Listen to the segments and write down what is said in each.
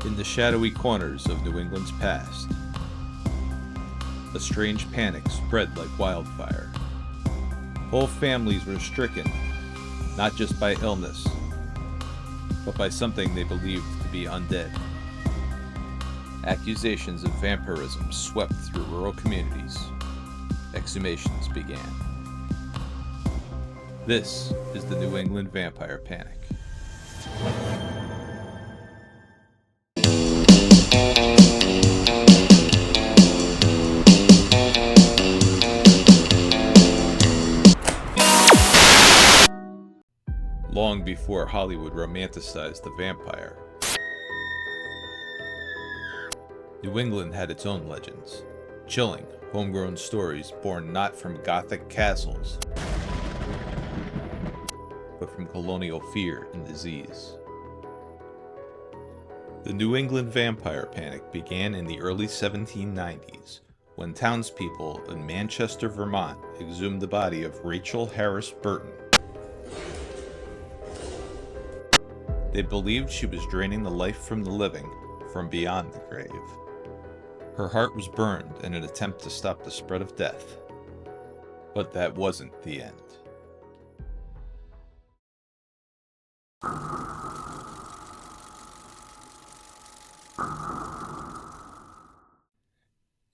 In the shadowy corners of New England's past, a strange panic spread like wildfire. Whole families were stricken, not just by illness, but by something they believed to be undead. Accusations of vampirism swept through rural communities. Exhumations began. This is the New England Vampire Panic. Long before Hollywood romanticized the vampire, New England had its own legends, chilling, homegrown stories born not from Gothic castles, but from colonial fear and disease. The New England Vampire Panic began in the early 1790s, when townspeople in Manchester, Vermont exhumed the body of Rachel Harris Burton. They believed she was draining the life from the living from beyond the grave. Her heart was burned in an attempt to stop the spread of death. But that wasn't the end.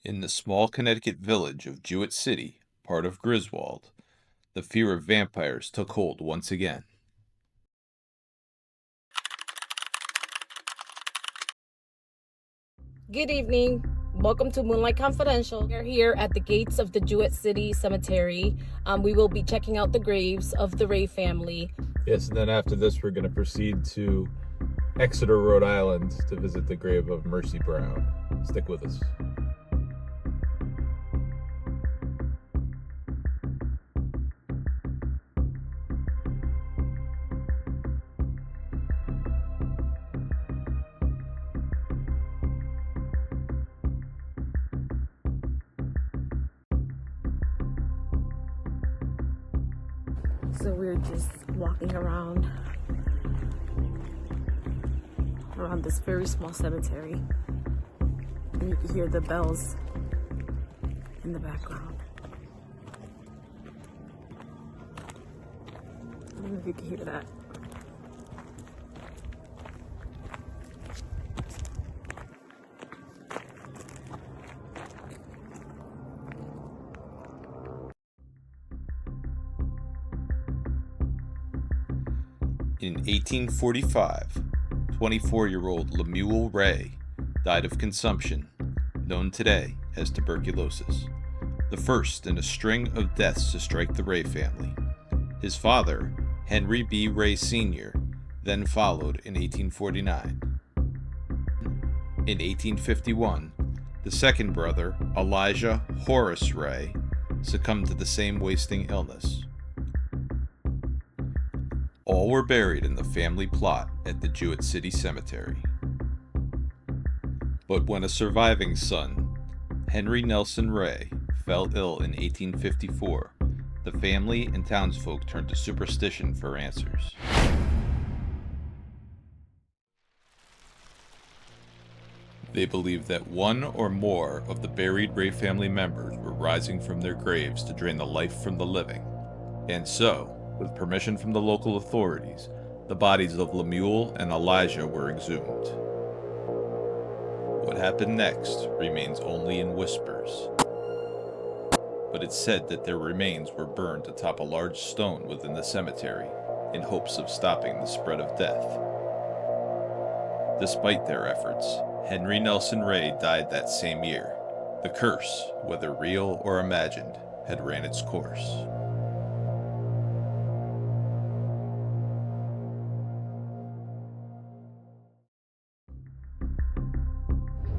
In the small Connecticut village of Jewett City, part of Griswold, the fear of vampires took hold once again. Good evening. Welcome to Moonlight Confidential. We're here at the gates of the Jewett City cemetery. We will be checking out the graves of the Ray family. Yes, and then after this, we're going to proceed to Exeter, Rhode Island to visit the grave of Mercy Brown. Stick with us. So we're just walking around this very small cemetery, and you can hear the bells in the background. I don't know if you can hear that. In 1845, 24-year-old Lemuel Ray died of consumption, known today as tuberculosis, the first in a string of deaths to strike the Ray family. His father, Henry B. Ray Sr., then followed in 1849. In 1851, the second brother, Elijah Horace Ray, succumbed to the same wasting illness. All were buried in the family plot at the Jewett City Cemetery. But when a surviving son, Henry Nelson Ray, fell ill in 1854, the family and townsfolk turned to superstition for answers. They believed that one or more of the buried Ray family members were rising from their graves to drain the life from the living, and so, with permission from the local authorities, the bodies of Lemuel and Elijah were exhumed. What happened next remains only in whispers, but it's said that their remains were burned atop a large stone within the cemetery in hopes of stopping the spread of death. Despite their efforts, Henry Nelson Ray died that same year. The curse, whether real or imagined, had ran its course.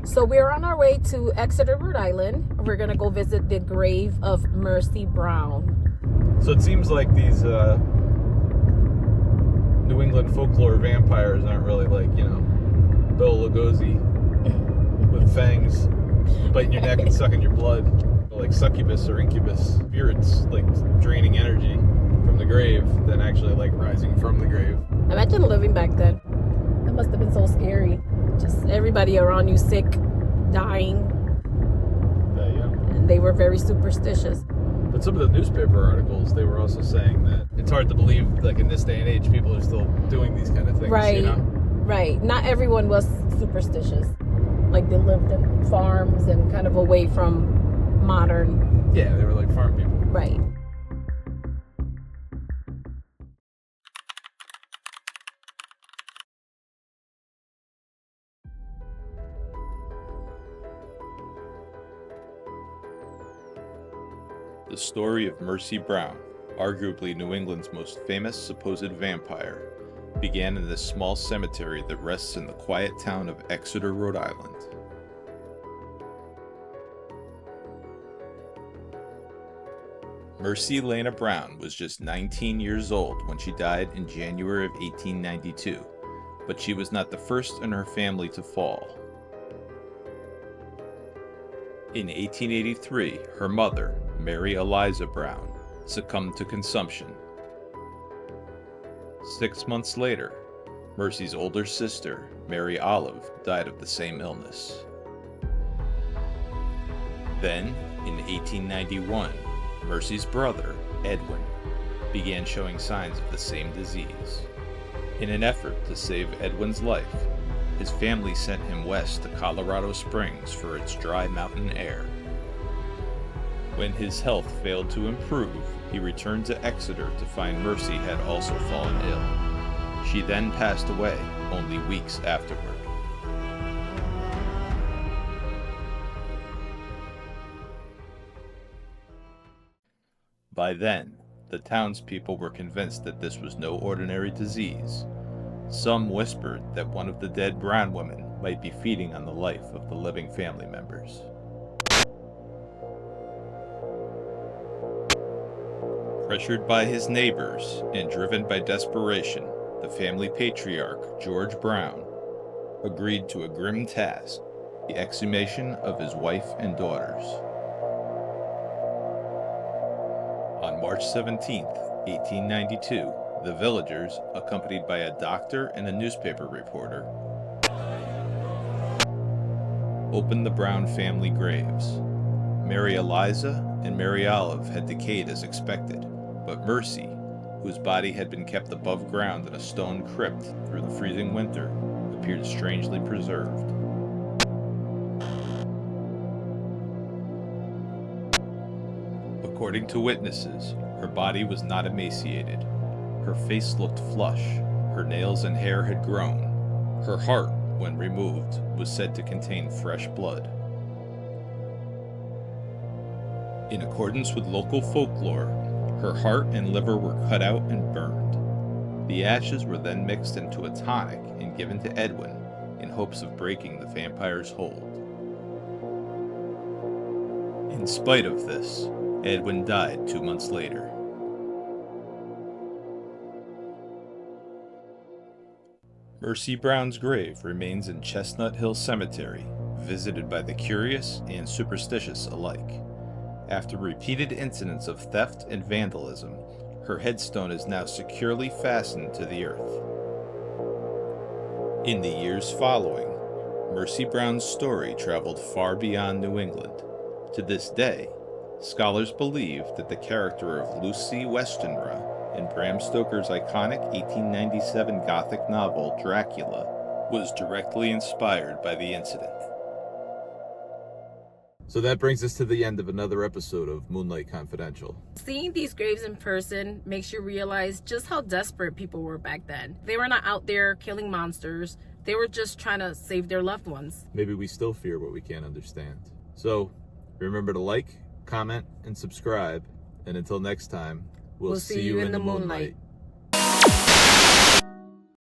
So we're on our way to Exeter, Rhode Island. We're gonna go visit the grave of Mercy Brown. So it seems like these New England folklore vampires aren't really like, Bela Lugosi with fangs biting your neck and sucking your blood. Like succubus or incubus spirits, like draining energy from the grave than actually like rising from the grave. Imagine living back then. That must have been so scary. just everybody around you sick, dying. Yeah. And they were very superstitious. But some of the newspaper articles, they were also saying that it's hard to believe, like in this day and age, people are still doing these kind of things. Right. You know? Right. Not everyone was superstitious. Like they lived in farms and kind of away from modern. Yeah, they were like farm people. Right. The story of Mercy Brown, arguably New England's most famous supposed vampire, began in this small cemetery that rests in the quiet town of Exeter, Rhode Island. Mercy Lena Brown was just 19 years old when she died in January of 1892, but she was not the first in her family to fall. In 1883, her mother, Mary Eliza Brown, succumbed to consumption. 6 months later, Mercy's older sister, Mary Olive, died of the same illness. Then, in 1891, Mercy's brother, Edwin, began showing signs of the same disease. In an effort to save Edwin's life, his family sent him west to Colorado Springs for its dry mountain air. When his health failed to improve, he returned to Exeter to find Mercy had also fallen ill. She then passed away only weeks afterward. By then, the townspeople were convinced that this was no ordinary disease. Some whispered that one of the dead Brown women might be feeding on the life of the living family members. Pressured by his neighbors and driven by desperation, the family patriarch, George Brown, agreed to a grim task, the exhumation of his wife and daughters. On March 17, 1892, the villagers, accompanied by a doctor and a newspaper reporter, opened the Brown family graves. Mary Eliza and Mary Olive had decayed as expected, but Mercy, whose body had been kept above ground in a stone crypt through the freezing winter, appeared strangely preserved. According to witnesses, her body was not emaciated. Her face looked flush, her nails and hair had grown. Her heart, when removed, was said to contain fresh blood. In accordance with local folklore, her heart and liver were cut out and burned. The ashes were then mixed into a tonic and given to Edwin in hopes of breaking the vampire's hold. In spite of this, Edwin died 2 months later. Mercy Brown's grave remains in Chestnut Hill Cemetery, visited by the curious and superstitious alike. After repeated incidents of theft and vandalism, her headstone is now securely fastened to the earth. In the years following, Mercy Brown's story traveled far beyond New England. To this day, scholars believe that the character of Lucy Westenra in Bram Stoker's iconic 1897 Gothic novel Dracula was directly inspired by the incident. So that brings us to the end of another episode of Moonlight Confidential. Seeing these graves in person makes you realize just how desperate people were back then. They were not out there killing monsters. They were just trying to save their loved ones. Maybe we still fear what we can't understand. So remember to like, comment, and subscribe. And until next time, we'll see you in the moonlight.